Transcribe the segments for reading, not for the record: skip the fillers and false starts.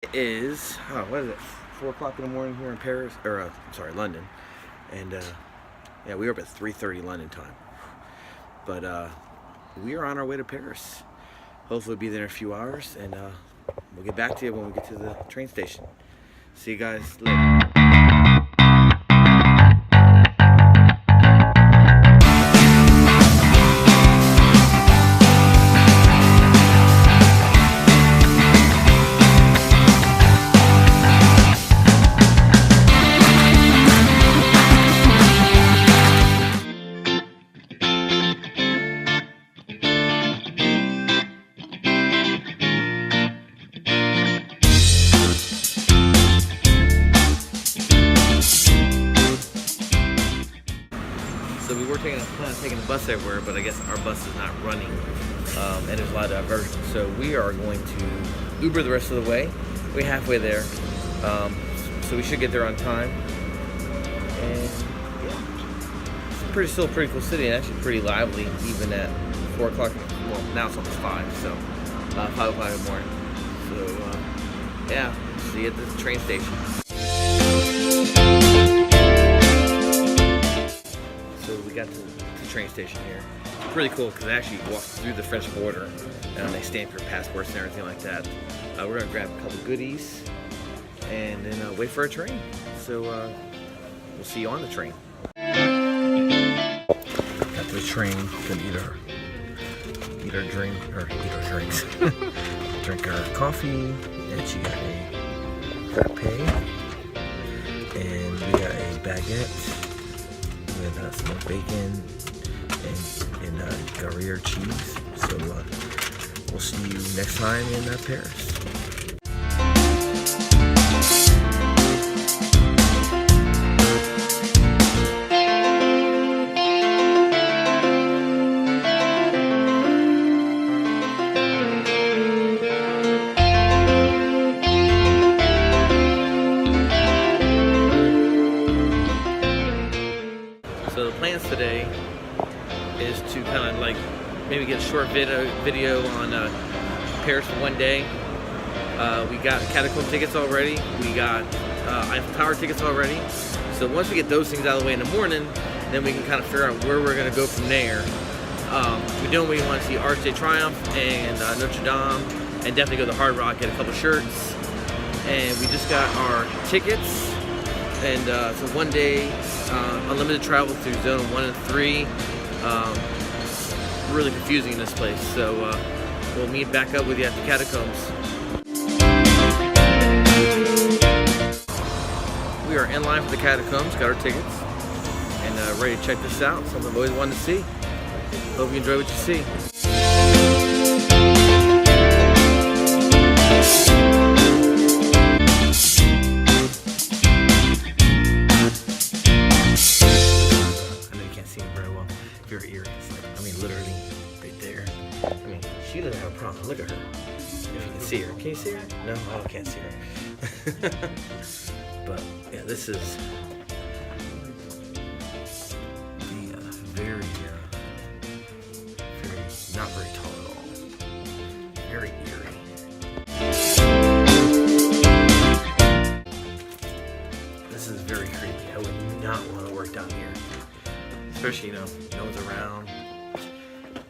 It is, what is it, 4 o'clock in the morning here in Paris, or sorry, London. And yeah, we were up at 3:30 London time. But we are on our way to Paris. Hopefully we'll be there in a few hours, and we'll get back to you when we get to the train station. See you guys later. So we were taking the bus everywhere, but I guess our bus is not running, and there's a lot of diversion. So we are going to Uber the rest of the way. We're halfway there, so we should get there on time. And yeah, it's still a pretty cool city, and actually pretty lively, even at 4 o'clock. Well, now it's almost 5, so 5 o'clock in the morning. So yeah, see you at the train station. So we got to the train station here. It's really cool because they actually walk through the French border and they stamp your passports and everything like that. We're gonna grab a couple goodies and then wait for a train. So we'll see you on the train. Got to the train, gonna eat our drinks. Drink our coffee, and she got a frappe, and we got a baguette with smoked bacon and Gruyere cheese. So we'll see you next time in Paris. So the plans today is to kind of like maybe get a short video on Paris for one day. We got Catacomb tickets already. We got Eiffel Tower tickets already. So once we get those things out of the way in the morning, then we can kind of figure out where we're going to go from there. We want to see Arc de Triomphe and Notre Dame, and definitely go to Hard Rock, get a couple shirts. And we just got our tickets. And so one day, unlimited travel through zone 1 and 3. Really confusing in this place, so we'll meet back up with you at the Catacombs. We are in line for the Catacombs, got our tickets, and ready to check this out. Something I've always wanted to see. Hope you enjoy what you see. Very eerie. I mean, literally right there. I mean, she doesn't have a problem. Look at her. If you can see her. Can you see her? No, I can't see her. But yeah, this is the very not very tall at all. Very eerie. This is very creepy. I would not want to work down here. Especially, no one's around.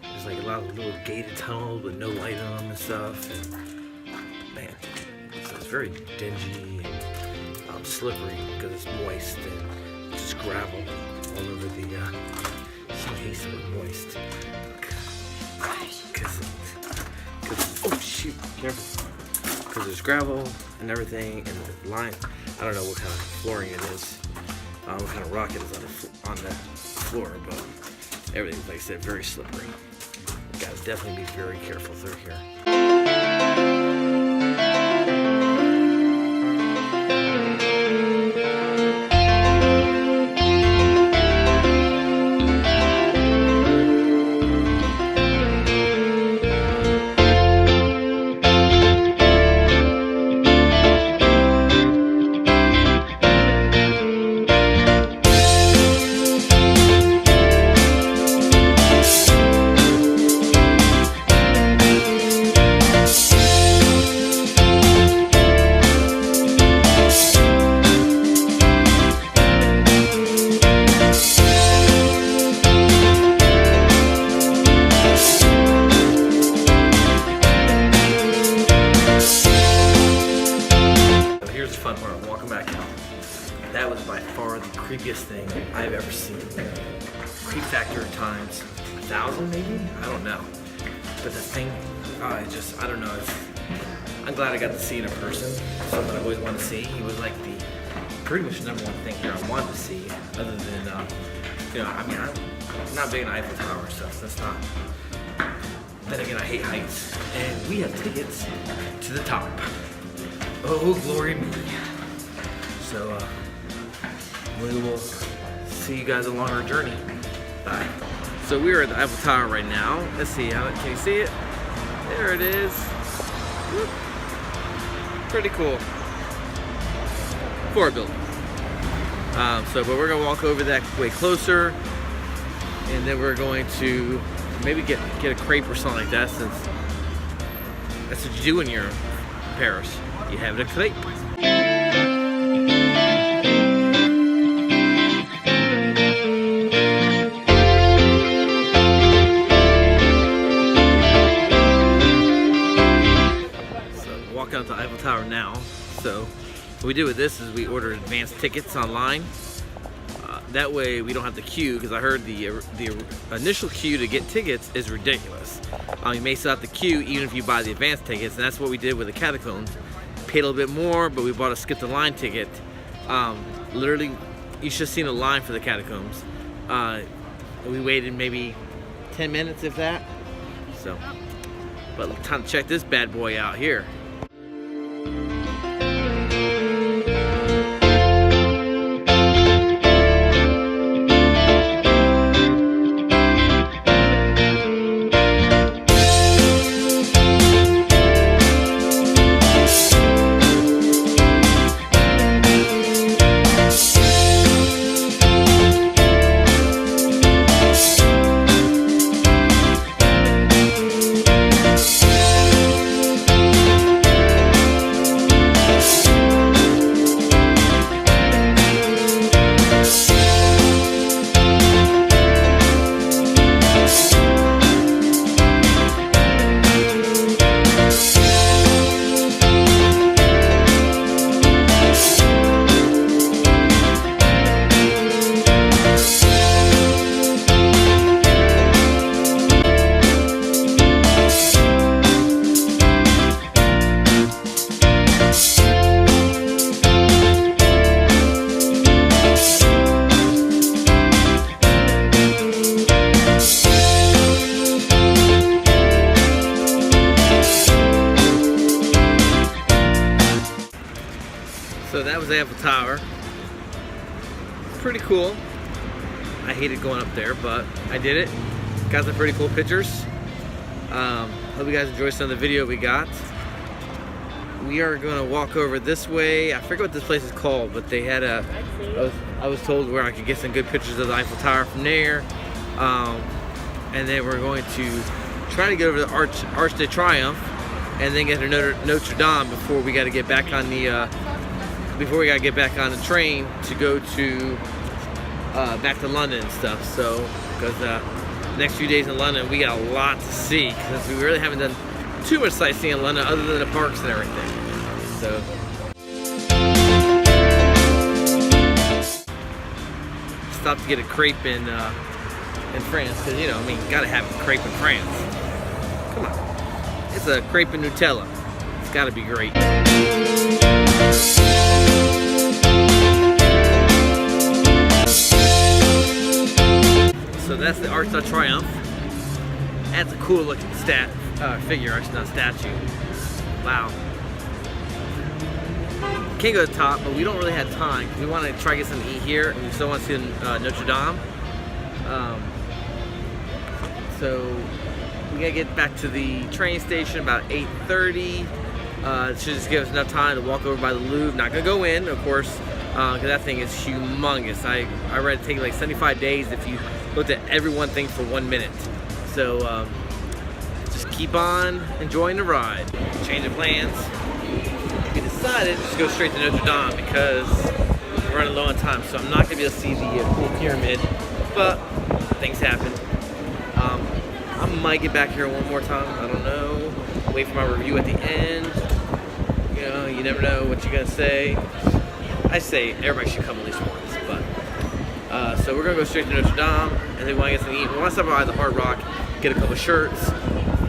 There's like a lot of little gated tunnels with no light on them and stuff. And man, so it's very dingy and slippery because it's moist and just gravel all over the. She hates the word moist. Because oh shoot, careful. Because there's gravel and everything, and the line. I don't know what kind of flooring it is. What kind of rock it is on the floor, but everything, like I said, very slippery. You guys definitely be very careful through here. fun part, walking back out. That was by far the creepiest thing I've ever seen. Creep factor times 1,000 maybe? I don't know. But the thing, I don't know. I'm glad I got to see it in person. Something I've always wanted to see. It was like the pretty much number one thing here I wanted to see, other than, I mean, I'm not big on Eiffel Tower stuff. That's not. Then again, I hate heights. And we have tickets to the top. Oh, glory me. So, we will see you guys along our journey. Bye. So we are at the Eiffel Tower right now. Let's see, can you see it? There it is. Whoop. Pretty cool. Ford building. But we're gonna walk over that way closer, and then we're going to maybe get a crepe or something like that, since that's what you do when you're in Paris. You have a crepe. Walking up to Eiffel Tower now. So what we did with this is we ordered advanced tickets online. That way we don't have to queue, because I heard the initial queue to get tickets is ridiculous. You may still have to queue even if you buy the advanced tickets, and that's what we did with the Catacombs. Paid a little bit more, but we bought a skip the line ticket. Literally, you should have seen a line for the Catacombs. We waited maybe 10 minutes, if that. So, but time to check this bad boy out here. So that was the Eiffel Tower. Pretty cool. I hated going up there, but I did it. Got some pretty cool pictures. Hope you guys enjoyed some of the video we got. We are gonna walk over this way. I forget what this place is called, but they had I was told where I could get some good pictures of the Eiffel Tower from there. And then we're going to try to get over the Arc de Triomphe, and then get to Notre Dame before we got to get back on the train to go to back to London and stuff. So, because next few days in London, we got a lot to see, because we really haven't done too much sightseeing in London other than the parks and everything. So, stopped to get a crepe in France, because you gotta have a crepe in France. Come on, it's a crepe and Nutella. It's gotta be great. So that's the Arc de Triomphe. That's a cool looking figure, actually not statue. Wow. Can't go to the top, but we don't really have time. We want to try to get something to eat here, and we still want to see Notre Dame. So we gotta get back to the train station about 8:30. It should just give us enough time to walk over by the Louvre. Not gonna go in, of course, because that thing is humongous. I read it taking like 75 days if you looked at every one thing for 1 minute. So just keep on enjoying the ride. Change of plans. We decided to just go straight to Notre Dame because we're running low on time. So I'm not gonna be able to see the cool pyramid, but things happen. I might get back here one more time. I don't know. Wait for my review at the end. know, you never know what you're gonna say. I say everybody should come at least once, but so we're gonna go straight to Notre Dame, and then we want to get something to eat. We want to stop by the Hard Rock, get a couple shirts.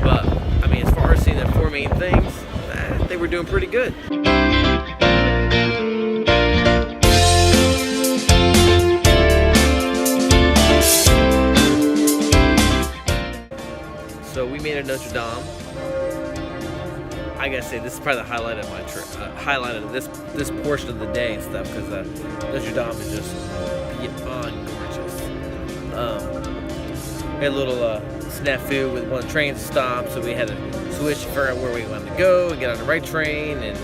But I mean, as far as seeing the four main things, I think we're doing pretty good. So we made it Notre Dame. I gotta say, this is probably the highlight of my trip, highlight of this portion of the day and stuff, because Notre Dame is just beyond gorgeous. We had a little snafu with one of the trains stop, so we had to switch to figure out where we wanted to go and get on the right train, and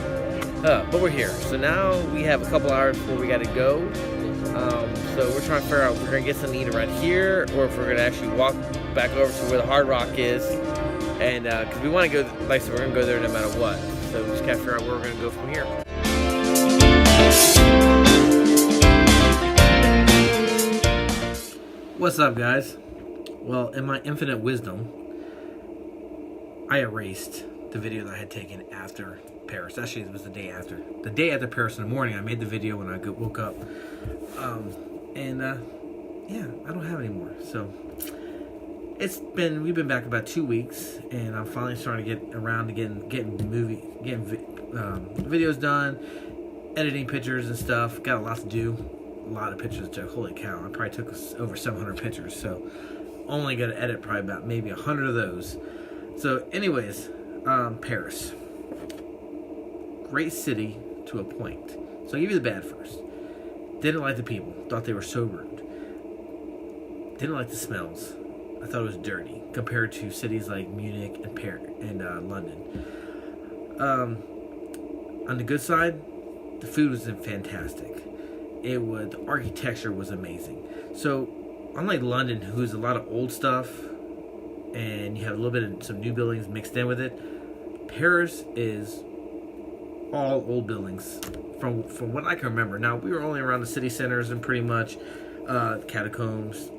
but we're here. So now we have a couple hours before we got to go. So we're trying to figure out if we're gonna get something to eat around here, or if we're gonna actually walk back over to where the Hard Rock is. And because we want to go, like I said, we're going to go there no matter what. So we just got to figure out where we're going to go from here. What's up, guys? Well, in my infinite wisdom, I erased the video that I had taken after Paris. Actually, it was the day after. The day after Paris in the morning, I made the video when I woke up. Yeah, I don't have any more. So we've been back about 2 weeks, and I'm finally starting to get around to getting videos done, editing pictures and stuff. Got a lot to do, a lot of pictures. Holy cow! I probably took over 700 pictures, so only got to edit probably about maybe 100 of those. So, anyways, Paris, great city to a point. So I'll give you the bad first. Didn't like the people. Thought they were so rude. Didn't like the smells. I thought it was dirty compared to cities like Munich and Paris and London. On the good side, the food was fantastic. The architecture was amazing. So, unlike London, who's a lot of old stuff, and you have a little bit of some new buildings mixed in with it, Paris is all old buildings from what I can remember. Now, we were only around the city centers and pretty much catacombs.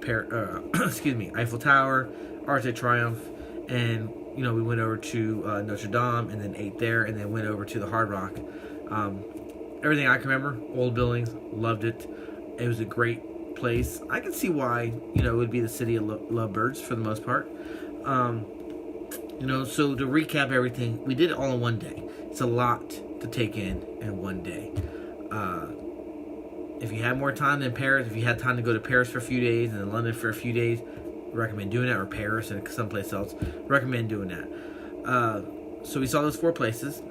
Eiffel Tower, Arc de Triomphe, and we went over to Notre Dame and then ate there, and then went over to the Hard Rock. Everything I can remember, old buildings, loved it. It was a great place. I can see why it would be the city of lovebirds for the most part. So to recap everything, we did it all in one day. It's a lot to take in one day. If you had more time than Paris, if you had time to go to Paris for a few days and then London for a few days, recommend doing that, or Paris and someplace else, recommend doing that. So we saw those 4 places.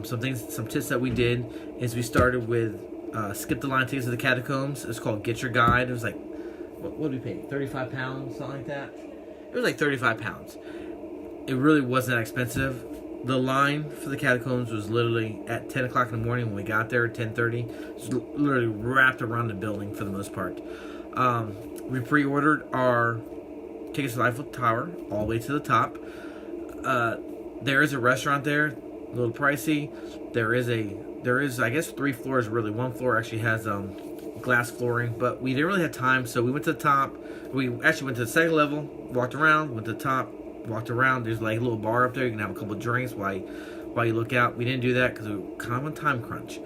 Some tips that we did is we started with skip the line tickets to the catacombs. It's called Get Your Guide. It was like, what did we pay? 35 pounds, something like that. It was like 35 pounds. It really wasn't that expensive. The line for the catacombs was literally at 10 o'clock in the morning when we got there, 10:30. It was literally wrapped around the building for the most part. We pre-ordered our tickets to the Eiffel Tower all the way to the top. There is a restaurant there, a little pricey. There is I guess 3 floors really. One floor actually has glass flooring, but we didn't really have time, so we went to the top. We actually went to the second level, walked around, went to the top, walked around. There's like a little bar up there. You can have a couple of drinks while you look out. We didn't do that because we were kind of on time crunch.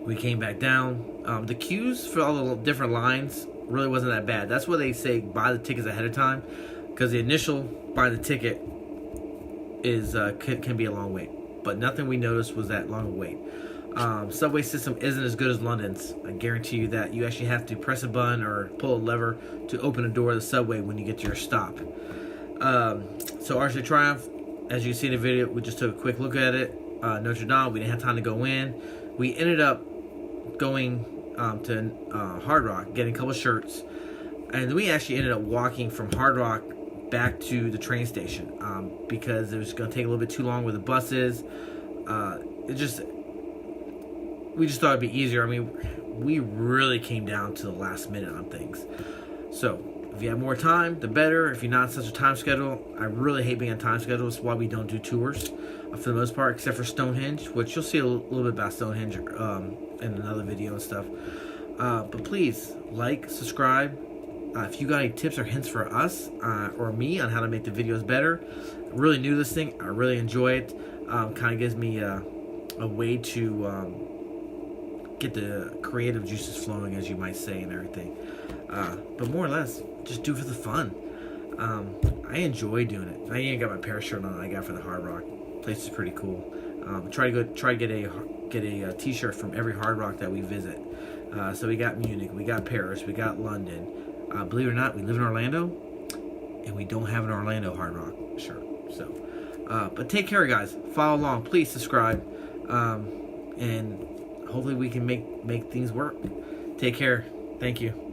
We came back down. The queues for all the different lines really wasn't that bad. That's why they say buy the tickets ahead of time, because the initial buy the ticket is can be a long wait. But nothing we noticed was that long a wait. Subway system isn't as good as London's. I guarantee you that. You actually have to press a button or pull a lever to open a door of the subway when you get to your stop. So Arc de Triomphe, as you see in the video, we just took a quick look at it. Notre Dame, we didn't have time to go in. We ended up going to Hard Rock, getting a couple shirts, and we actually ended up walking from Hard Rock back to the train station because it was going to take a little bit too long with the buses. We just thought it'd be easier. I mean, we really came down to the last minute on things. So if you have more time, the better. If you're not on such a time schedule, I really hate being on time schedule. That's why we don't do tours for the most part, except for Stonehenge, which you'll see a little bit about Stonehenge in another video and stuff. But please like, subscribe, If you got any tips or hints for us or me on how to make the videos better, I'm really new to this thing. I really enjoy it. Kind of gives me a way to get the creative juices flowing, as you might say, and everything. But more or less, just do it for the fun. I enjoy doing it. I even got my Paris shirt on I got for the Hard Rock. Place is pretty cool. Try to get a t-shirt from every Hard Rock that we visit. So we got Munich, we got Paris, we got London. Believe it or not, we live in Orlando, and we don't have an Orlando Hard Rock shirt. So, but take care, guys. Follow along. Please subscribe, and hopefully we can make things work. Take care. Thank you.